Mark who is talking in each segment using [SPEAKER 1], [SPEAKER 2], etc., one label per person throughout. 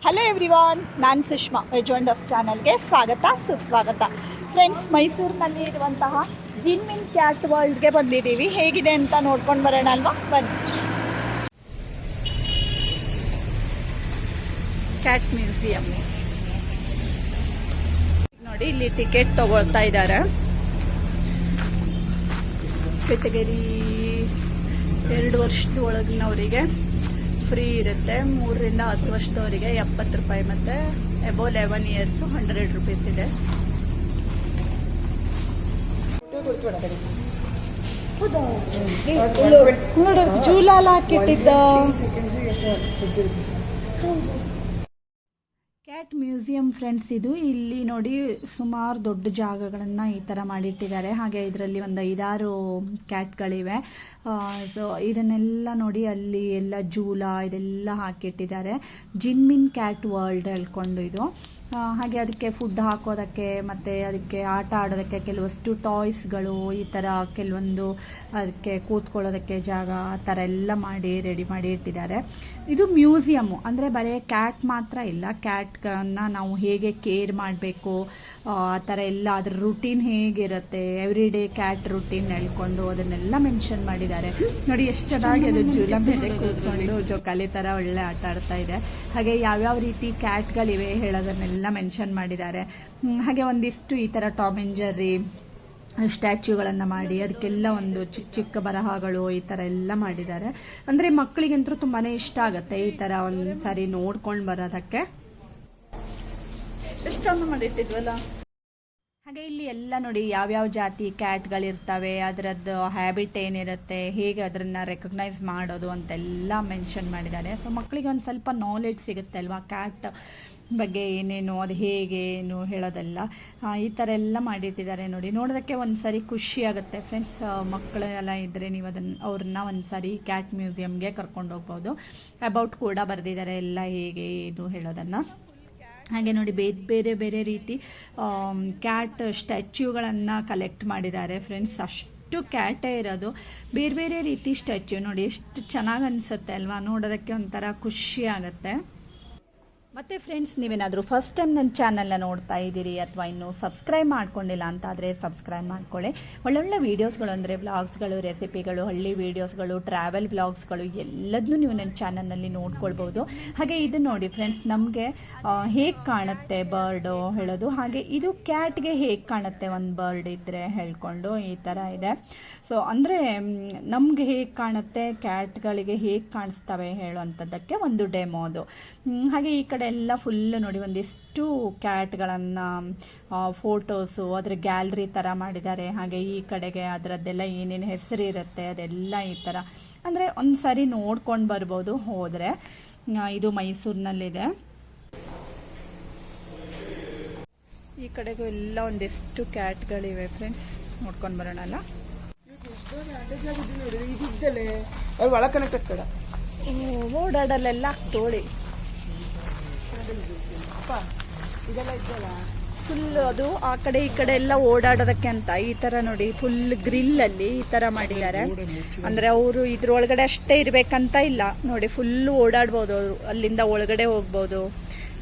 [SPEAKER 1] Hello everyone, ನಾನು Sushma. Veg wonders ಚಾನಲ್ಗೆ ಸ್ವಾಗತ ಸುಸ್ವಾಗತ. ಫ್ರೆಂಡ್ಸ್, ಮೈಸೂರಿನಲ್ಲಿ ಇರುವಂತಹ ಜಿನ್ಮಿನ್ ಕ್ಯಾಟ್ ವರ್ಲ್ಡ್ಗೆ ಬಂದಿದ್ದೀವಿ. ಹೇಗಿದೆ ಅಂತ ನೋಡ್ಕೊಂಡು ಬರೋಣ ಅಲ್ವಾ? ಬನ್ನಿ. ಕ್ಯಾಟ್ ಮ್ಯೂಸಿಯಮ್ ನೋಡಿ, ಇಲ್ಲಿ ಟಿಕೆಟ್ ತಗೊಳ್ತಾ ಇದ್ದಾರೆ. ಕೆಟಗರಿ 2 ವರ್ಷದ ಒಳಗಿನವರಿಗೆ ಫ್ರೀ ಇರುತ್ತೆ, 3 ರಿಂದ 10 ವರ್ಷದವರಿಗೆ 70 ರೂಪಾಯಿ, ಮತ್ತು ಎಬೋ 11 ಇಯರ್ಸ್ 100 ರೂಪೀಸ್ ಇದೆ. ನೋಡು, ಜೂಲಾಲ ಹಾಕಿಟ್ಟಿದ್ದ ಕ್ಯಾಟ್ ಮ್ಯೂಸಿಯಂ ಫ್ರೆಂಡ್ಸ್. ಇದು ಇಲ್ಲಿ ನೋಡಿ ಸುಮಾರು ದೊಡ್ಡ ಜಾಗಗಳನ್ನು ಈ ಥರ ಮಾಡಿಟ್ಟಿದ್ದಾರೆ. ಹಾಗೆ ಇದರಲ್ಲಿ ಒಂದು 5-6 ಕ್ಯಾಟ್ಗಳಿವೆ. ಸೊ ಇದನ್ನೆಲ್ಲ ನೋಡಿ, ಅಲ್ಲಿ ಎಲ್ಲ ಜೂಲ ಇದೆಲ್ಲ ಹಾಕಿಟ್ಟಿದ್ದಾರೆ. ಜಿನ್ಮಿನ್ ಕ್ಯಾಟ್ ವರ್ಲ್ಡ್ ಹೇಳ್ಕೊಂಡು ಇದು. ಹಾಗೆ ಅದಕ್ಕೆ ಫುಡ್ ಹಾಕೋದಕ್ಕೆ ಮತ್ತು ಅದಕ್ಕೆ ಆಟ ಆಡೋದಕ್ಕೆ ಕೆಲವಷ್ಟು ಟಾಯ್ಸ್ಗಳು, ಈ ಥರ ಕೆಲವೊಂದು ಅದಕ್ಕೆ ಕೂತ್ಕೊಳ್ಳೋದಕ್ಕೆ ಜಾಗ, ಆ ಥರ ಎಲ್ಲ ಮಾಡಿ ರೆಡಿ ಮಾಡಿ ಇಟ್ಟಿದ್ದಾರೆ. ಇದು ಮ್ಯೂಸಿಯಮ್ಮು, ಅಂದರೆ ಬರೀ ಕ್ಯಾಟ್ ಮಾತ್ರ ಇಲ್ಲ, ಕ್ಯಾಟ್ಗಳನ್ನು ನಾವು ಹೇಗೆ ಕೇರ್ ಮಾಡಬೇಕು, ಆ ಥರ ಎಲ್ಲ ಅದ್ರ ರುಟೀನ್ ಹೇಗಿರುತ್ತೆ, ಎವ್ರಿ ಡೇ ಕ್ಯಾಟ್ ರುಟೀನ್ ಹೇಳ್ಕೊಂಡು ಅದನ್ನೆಲ್ಲ ಮೆನ್ಷನ್ ಮಾಡಿದ್ದಾರೆ. ನೋಡಿ ಎಷ್ಟು ಚೆನ್ನಾಗಿ ಅದು ಜೂಲ ಮೇಲೆ ಕೂತ್ಕೊಂಡು ಜೋಕಾಲಿ ಥರ ಒಳ್ಳೆ ಆಟ ಆಡ್ತಾ ಇದೆ. ಹಾಗೆ ಯಾವ್ಯಾವ ರೀತಿ ಕ್ಯಾಟ್ಗಳಿವೆ ಹೇಳೋದನ್ನೆಲ್ಲ ಮೆನ್ಷನ್ ಮಾಡಿದ್ದಾರೆ. ಹಾಗೆ ಒಂದಿಷ್ಟು ಈ ಥರ ಟಾಮ್ ಆ್ಯಂಡ್ ಜೆರ್ರಿ ಸ್ಟ್ಯಾಚ್ಯೂಗಳನ್ನು ಮಾಡಿ ಅದಕ್ಕೆಲ್ಲ ಒಂದು ಚಿಕ್ಕ ಚಿಕ್ಕ ಬರಹಗಳು ಈ ಥರ ಎಲ್ಲ ಮಾಡಿದ್ದಾರೆ. ಅಂದರೆ ಮಕ್ಕಳಿಗಂತೂ ತುಂಬಾ ಇಷ್ಟ ಆಗುತ್ತೆ ಈ ಥರ ಒಂದು ಸಾರಿ ನೋಡ್ಕೊಂಡು ಬರೋದಕ್ಕೆ. ಎಷ್ಟೊಂದು ಮಾಡಿಟ್ಟಿದ್ವಲ್ಲ. ಹಾಗೆ ಇಲ್ಲಿ ಎಲ್ಲ ನೋಡಿ ಯಾವ್ಯಾವ ಜಾತಿ ಕ್ಯಾಟ್ಗಳಿರ್ತವೆ, ಅದರದ್ದು ಹ್ಯಾಬಿಟ್ ಏನಿರುತ್ತೆ, ಹೇಗೆ ಅದನ್ನು ರೆಕಗ್ನೈಸ್ ಮಾಡೋದು ಅಂತೆಲ್ಲ ಮೆನ್ಷನ್ ಮಾಡಿದ್ದಾರೆ. ಸೊ ಮಕ್ಕಳಿಗೆ ಒಂದು ಸ್ವಲ್ಪ ನಾಲೆಡ್ಜ್ ಸಿಗುತ್ತೆ ಅಲ್ವಾ, ಕ್ಯಾಟ್ ಬಗ್ಗೆ ಏನೇನು, ಅದು ಹೇಗೆ ಏನು ಹೇಳೋದೆಲ್ಲ ಈ ಥರ ಎಲ್ಲ ಮಾಡಿಟ್ಟಿದ್ದಾರೆ. ನೋಡಿ, ನೋಡೋದಕ್ಕೆ ಒಂದು ಸಾರಿ ಖುಷಿ ಆಗುತ್ತೆ ಫ್ರೆಂಡ್ಸ್. ಮಕ್ಕಳೆಲ್ಲ ಇದ್ದರೆ ನೀವು ಅವ್ರನ್ನ ಒಂದು ಸಾರಿ ಕ್ಯಾಟ್ ಮ್ಯೂಸಿಯಮ್ಗೆ ಕರ್ಕೊಂಡು ಹೋಗ್ಬೋದು. ಅಬೌಟ್ ಕೂಡ ಬರೆದಿದ್ದಾರೆ ಎಲ್ಲ ಹೇಗೆ ಏನು ಹೇಳೋದನ್ನು. ಹಾಗೆ ನೋಡಿ, ಬೇರೆ ಬೇರೆ ರೀತಿ ಕ್ಯಾಟ್ ಸ್ಟ್ಯಾಚ್ಯೂಗಳನ್ನು ಕಲೆಕ್ಟ್ ಮಾಡಿದ್ದಾರೆ ಫ್ರೆಂಡ್ಸ್. ಅಷ್ಟು ಕ್ಯಾಟೇ ಇರೋದು, ಬೇರೆ ಬೇರೆ ರೀತಿ ಸ್ಟ್ಯಾಚ್ಯೂ ನೋಡಿ, ಎಷ್ಟು ಚೆನ್ನಾಗಿ ಅನಿಸುತ್ತೆ ಅಲ್ವಾ, ನೋಡೋದಕ್ಕೆ ಒಂಥರ ಖುಷಿ ಆಗುತ್ತೆ. ಮತ್ತು ಫ್ರೆಂಡ್ಸ್, ನೀವೇನಾದರೂ ಫಸ್ಟ್ ಟೈಮ್ ನನ್ನ ಚಾನಲ್ನ ನೋಡ್ತಾ ಇದ್ದೀರಿ ಅಥವಾ ಇನ್ನೂ ಸಬ್ಸ್ಕ್ರೈಬ್ ಮಾಡ್ಕೊಂಡಿಲ್ಲ ಅಂತಾದರೆ ಸಬ್ಸ್ಕ್ರೈಬ್ ಮಾಡ್ಕೊಳ್ಳಿ. ಒಳ್ಳೊಳ್ಳೆ ವೀಡಿಯೋಸ್ಗಳು ಅಂದರೆ ವ್ಲಾಗ್ಸ್ಗಳು, ರೆಸಿಪಿಗಳು, ಹಳ್ಳಿ ವೀಡಿಯೋಸ್ಗಳು, ಟ್ರಾವೆಲ್ ವ್ಲಾಗ್ಸ್ಗಳು ಎಲ್ಲದನ್ನೂ ನೀವು ನನ್ನ ಚಾನಲ್ನಲ್ಲಿ ನೋಡ್ಕೊಳ್ಬೋದು. ಹಾಗೆ ಇದು ನೋಡಿ ಫ್ರೆಂಡ್ಸ್, ನಮಗೆ ಹೇಗೆ ಕಾಣುತ್ತೆ ಬರ್ಡು ಹೇಳೋದು, ಹಾಗೆ ಇದು ಕ್ಯಾಟ್ಗೆ ಹೇಗೆ ಕಾಣುತ್ತೆ ಒಂದು ಬರ್ಡ್ ಇದ್ದರೆ ಹೇಳ್ಕೊಂಡು ಈ ಥರ ಇದೆ. ಸೊ ಅಂದರೆ ನಮಗೆ ಹೇಗೆ ಕಾಣುತ್ತೆ, ಕ್ಯಾಟ್ಗಳಿಗೆ ಹೇಗೆ ಕಾಣಿಸ್ತವೆ ಹೇಳುವಂಥದ್ದಕ್ಕೆ ಒಂದು ಡೆಮೋ ಅದು. ಹಾಗೆ ಈ ಕಡೆ ಎಲ್ಲ ಫುಲ್ಲು ನೋಡಿ ಒಂದಿಷ್ಟು ಕ್ಯಾಟ್ಗಳನ್ನು ಫೋಟೋಸು ಅದರ ಗ್ಯಾಲರಿ ಥರ ಮಾಡಿದ್ದಾರೆ. ಹಾಗೆ ಈ ಕಡೆಗೆ ಅದರದ್ದೆಲ್ಲ ಏನೇನು ಹೆಸರಿರುತ್ತೆ ಅದೆಲ್ಲ ಈ ಥರ, ಅಂದರೆ ಒಂದು ಸಾರಿ ನೋಡ್ಕೊಂಡು ಬರ್ಬೋದು ಹೋದರೆ. ಇದು ಮೈಸೂರಿನಲ್ಲಿದೆ. ಈ ಕಡೆಗೂ ಎಲ್ಲ ಒಂದಿಷ್ಟು ಕ್ಯಾಟ್ಗಳಿವೆ ಫ್ರೆಂಡ್ಸ್, ನೋಡ್ಕೊಂಡು ಬರೋಣಲ್ಲ. ಓಡಾಡಲ್ಲೆಲ್ಲ ತೋಳಿ ಫುಲ್ ಅದು ಆ ಕಡೆ ಈ ಕಡೆ ಎಲ್ಲ ಓಡಾಡೋದಕ್ಕೆ ಅಂತ ಈ ತರ ನೋಡಿ, ಫುಲ್ ಗ್ರಿಲ್ ಅಲ್ಲಿ ಈ ತರ ಮಾಡಿದ್ದಾರೆ. ಅಂದ್ರೆ ಅವರು ಇದ್ರೊಳಗಡೆ ಅಷ್ಟೇ ಇರ್ಬೇಕಂತ ಇಲ್ಲ ನೋಡಿ, ಫುಲ್ ಓಡಾಡ್ಬೋದು ಅವರು, ಅಲ್ಲಿಂದ ಒಳಗಡೆ ಹೋಗ್ಬೋದು.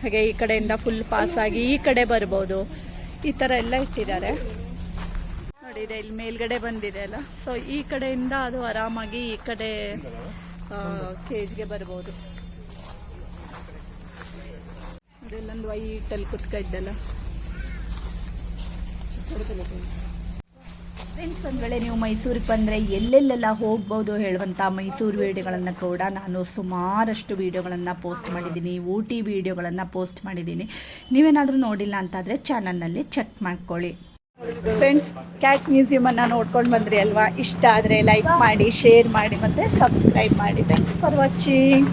[SPEAKER 1] ಹಾಗೆ ಈ ಕಡೆಯಿಂದ ಫುಲ್ ಪಾಸ್ ಆಗಿ ಈ ಕಡೆ ಬರ್ಬೋದು, ಈ ತರ ಎಲ್ಲ ಇಟ್ಟಿದ್ದಾರೆ ನೋಡಿ. ಇದೆ ಇಲ್ಲಿ ಮೇಲ್ಗಡೆ ಬಂದಿದೆ ಅಲ್ಲ, ಸೊ ಈ ಕಡೆಯಿಂದ ಅದು ಆರಾಮಾಗಿ ಈ ಕಡೆ ಕೇಜ್ಗೆ ಬರ್ಬೋದು. ಅದೆಲ್ಲೊಂದು ವೈಟಲ್ಲಿ ಕುತ್ಕ ಇದ್ದಲ್ಲ ಫ್ರೆಂಡ್ಸ್. ಒಂದು ವೇಳೆ ನೀವು ಮೈಸೂರಿಗೆ ಬಂದರೆ ಎಲ್ಲೆಲ್ಲೆಲ್ಲ ಹೋಗ್ಬೋದು ಹೇಳುವಂಥ ಮೈಸೂರು ವೀಡಿಯೋಗಳನ್ನು ಕೂಡ ನಾನು ಸುಮಾರಷ್ಟು ವೀಡಿಯೋಗಳನ್ನು ಪೋಸ್ಟ್ ಮಾಡಿದ್ದೀನಿ, ಊಟಿ ವೀಡಿಯೋಗಳನ್ನು ಪೋಸ್ಟ್ ಮಾಡಿದ್ದೀನಿ. ನೀವೇನಾದರೂ ನೋಡಿಲ್ಲ ಅಂತಾದರೆ ಚಾನಲ್ನಲ್ಲಿ ಚೆಕ್ ಮಾಡ್ಕೊಳ್ಳಿ ಫ್ರೆಂಡ್ಸ್. ಕ್ಯಾಟ್ ಮ್ಯೂಸಿಯಮನ್ನು ನೋಡ್ಕೊಂಡು ಬಂದ್ರಿ ಅಲ್ವಾ, ಇಷ್ಟ ಆದರೆ ಲೈಕ್ ಮಾಡಿ, ಶೇರ್ ಮಾಡಿ ಮತ್ತು ಸಬ್ಸ್ಕ್ರೈಬ್ ಮಾಡಿ. Thanks for watching.